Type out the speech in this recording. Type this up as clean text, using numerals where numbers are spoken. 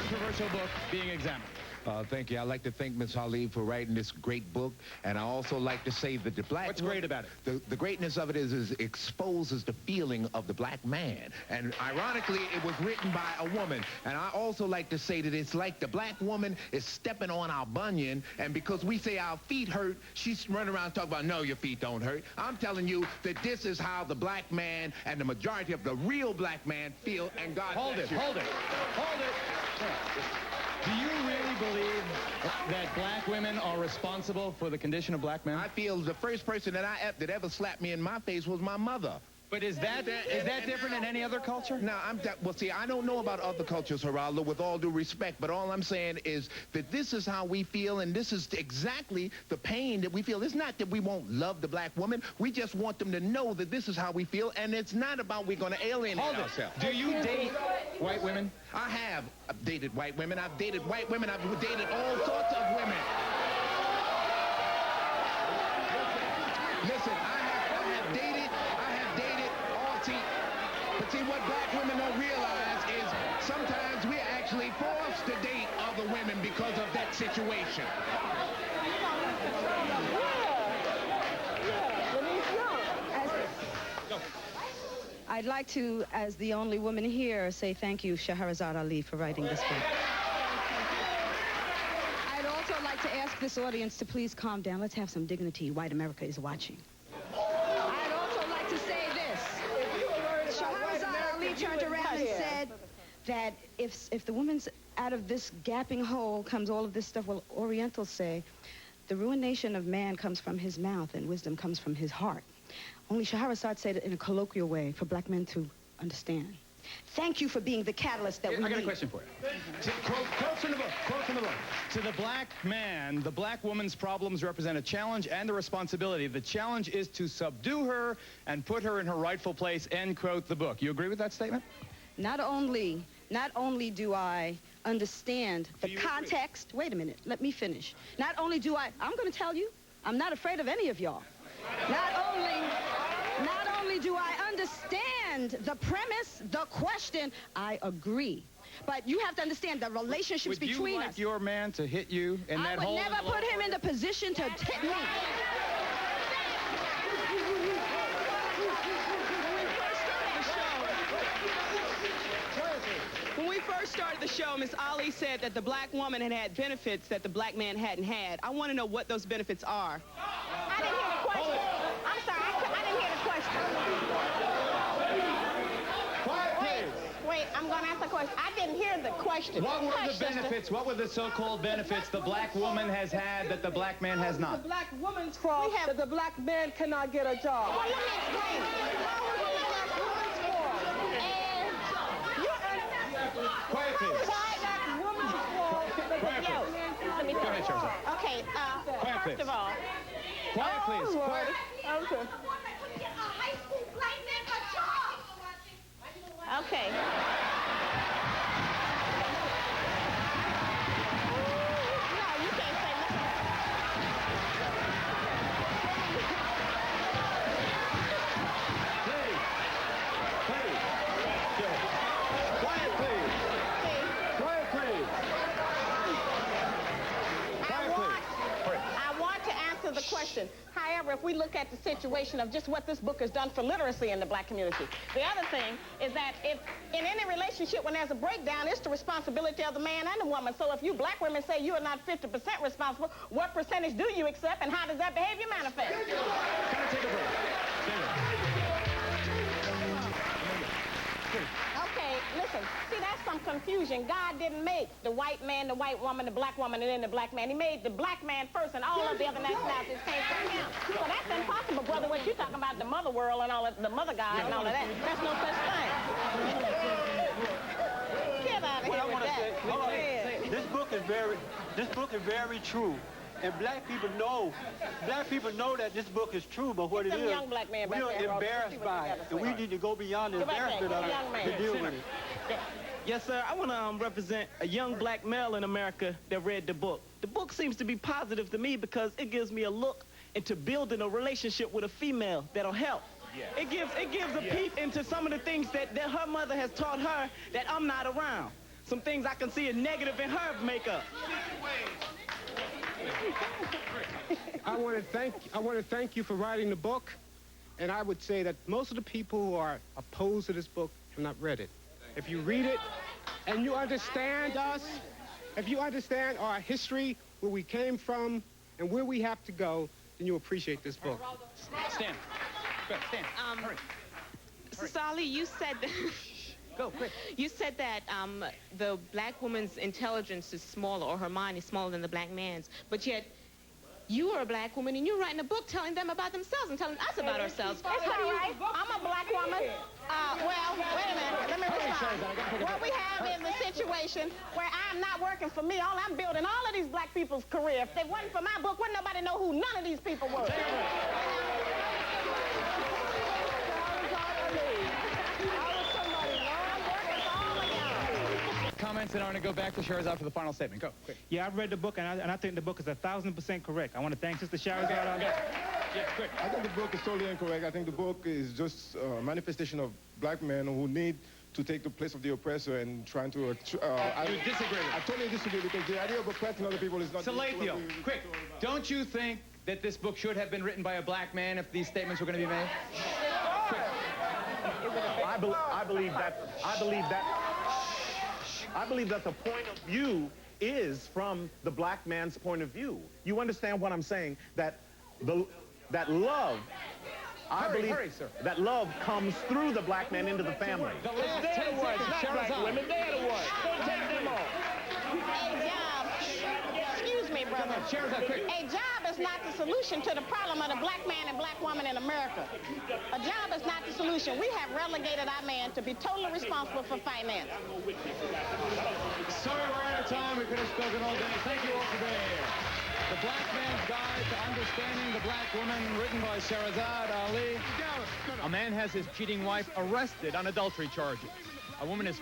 controversial book being examined? Thank you. I'd like to thank Ms. Hali for writing this great book, and I also like to say that the black... What's great about it? The greatness of it is it exposes the feeling of the black man, and ironically, it was written by a woman. And I also like to say that it's like the black woman is stepping on our bunion, and because we say our feet hurt, she's running around talking about, no, your feet don't hurt. I'm telling you that this is how the black man and the majority of the real black man feel, and God Hold it. Do you really believe that black women are responsible for the condition of black men? I feel the first person that ever slapped me in my face was my mother. But is that different in any other culture? No, well, see, I don't know about other cultures, Geraldo, with all due respect, but all I'm saying is that this is how we feel, and this is exactly the pain that we feel. It's not that we won't love the black woman. We just want them to know that this is how we feel, and it's not about we're going to alienate ourselves. Do you date white women? I have dated white women. I've dated white women. I've dated all sorts of women. Listen, I have dated all, but see, what black women don't realize is sometimes we're actually forced to date other women because of that situation. I'd like to, as the only woman here, say thank you, Shahrazad Ali, for writing this book. I'd also like to ask this audience to please calm down. Let's have some dignity. White America is watching. I'd also like to say this. Shahrazad Ali turned around and said that if the woman's out of this gaping hole comes all of this stuff, well, Orientals say the ruination of man comes from his mouth and wisdom comes from his heart. Only Shahrazad said it in a colloquial way for black men to understand. Thank you for being the catalyst that we need. I got a question for you. Quote from the book. To the black man, the black woman's problems represent a challenge and a responsibility. The challenge is to subdue her and put her in her rightful place, end quote, the book. You agree with that statement? Not only do I understand the context. Wait a minute, let me finish. I'm going to tell you, I'm not afraid of any of y'all. Not only do I understand the premise, the question, I agree. But you have to understand the relationships between us. Would you like your man to hit you in that hole? I would never put him in the position to hit me. When we first started the show, Miss Ali said that the black woman had benefits that the black man hadn't had. I want to know what those benefits are. I didn't hear the question. I'm sorry, I didn't hear the question. Quiet, please. Wait, I'm going to ask the question. I didn't hear the question. What were the benefits? What were the so-called benefits the black woman has had that the black man has not? The black woman's fault that the black man cannot get a job. Well, let me explain. Quiet, please. Let me Go ahead, Shahrazad. Okay, first of all. Quiet, please. Quiet. Okay. Okay. No, you can't say nothing. Please. Quiet, please. Quiet, please. I want to answer the question. However, if we look at the situation of just what this book has done for literacy in the black community, the other thing is that if in any relationship when there's a breakdown, it's the responsibility of the man and the woman. So if you black women say you are not 50% responsible, what percentage do you accept and how does that behavior manifest? Can I take a break? Okay, listen, see, that's some confusion. God didn't make the white man, the white woman, the black woman, and then the black man. He made the black man first, and all of the other nationalities came from him. So that's impossible, brother, what you're talking about, the mother world and all of the mother God and all of that. That's no such thing. Get out of here with that. This book is very true. And black people know that this book is true, but what it is, young black man we are embarrassed by it. And we need to go beyond the embarrassment of it to deal with it. Yes, sir. I want to represent a young black male in America that read the book. The book seems to be positive to me because it gives me a look into building a relationship with a female that'll help. Yeah. It gives a peep into some of the things that her mother has taught her that I'm not around. some things I can see as negative in her makeup. I want to thank you for writing the book, and I would say that most of the people who are opposed to this book have not read it. If you read it and you understand us, if you understand our history, where we came from, and where we have to go, then you appreciate this book. Stand. Go, stand. Hurry. Sister Ali, you said Go, quick. you said that the black woman's intelligence is smaller, or her mind is smaller than the black man's, but yet you are a black woman and you're writing a book telling them about themselves and telling us about ourselves. It's all right. I'm a black woman. Well, wait a minute. Let me respond. What we have is a situation where I'm not working for me. I'm building all of these black people's career. If it wasn't for my book, wouldn't nobody know who none of these people were. Comments, and I want to go back to Shahrazad for the final statement. Go, quick. Yeah, I've read the book, and I think the book is 1,000% correct. I want to thank Sister Shahrazad on that. Yeah, quick. I think the book is totally incorrect. I think the book is just a manifestation of black men who need to take the place of the oppressor and trying to... You disagree. I totally disagree, because the idea of oppressing other people is not... Salathiel, quick. Don't you think that this book should have been written by a black man if these statements were going to be made? Quick. I believe that the point of view is from the black man's point of view. You understand what I'm saying? That love, Hurry, sir. that love comes through the black man into the family. The last 10 seconds, Shahrazad. They're the ones. Don't take them off. A job, excuse me, brother. Shahrazad, quick. A job is not the solution to the problem of the black man and black woman in America. A job is not the solution. We have relegated our man to be totally responsible for finance. Sorry, we're out of time. We could have spoken all day. Thank you all for being here. The Black Man's Guide to Understanding the Black Woman, written by Shahrazad Ali. A man has his cheating wife arrested on adultery charges. A woman is